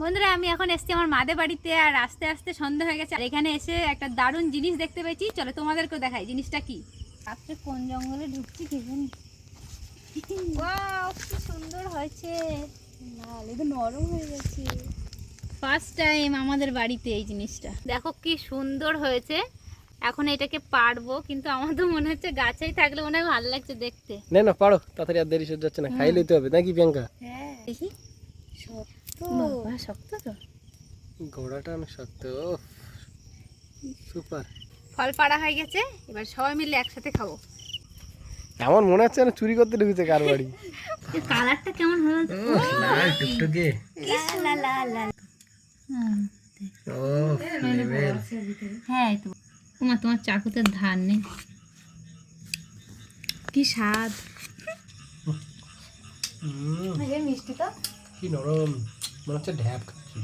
বন্ধুরা আমি এখন এসেছি আমার মাদের বাড়িতে, আর আস্তে আস্তে সন্ধ্যা হয়ে গেছে। আর এখানে এসে একটা দারুণ জিনিস দেখতে পেয়েছি, চলো তোমাদেরকেও দেখাই জিনিসটা কি। রাত্রে কোন জঙ্গলে ঢুকছি কি জানি। ওয়াও কি সুন্দর হয়েছে, লাল একদম নরম হয়ে গেছে। ফার্স্ট টাইম আমাদের বাড়িতে এই জিনিসটা, দেখো কি সুন্দর হয়েছে। এখন এটাকে পারবো, কিন্তু আমার তো মনে হচ্ছে গাছেই থাকলে মনে হয় ভালো লাগছে দেখতে। না না পারো, তাড়াতাড়ি আর দেরি সহ্য হচ্ছে না, খাই লইতে হবে নাকি প্রিয়াঙ্কা? হ্যাঁ দেখি, শক্ত বাবা, শক্ত তো। ঘোড়াটা অনেক শক্ত। সুপার। ফল পাড়া হয়ে গেছে, এবার সবাই মিলে একসাথে খাবো। এমন মনে হচ্ছে না চুরি করতে ঢুকেছে কার বাড়ি। কালারটা কেমন হলো, লাল টুকটুকে। লাল লাল লাল। ও লেভেল। হ্যাঁ এই তো তোমার চাকুতে ধার নেই, কি স্বাদ। মিষ্টি তো কি নরম, মনে হচ্ছে ঢ্যাপ খাচ্ছি।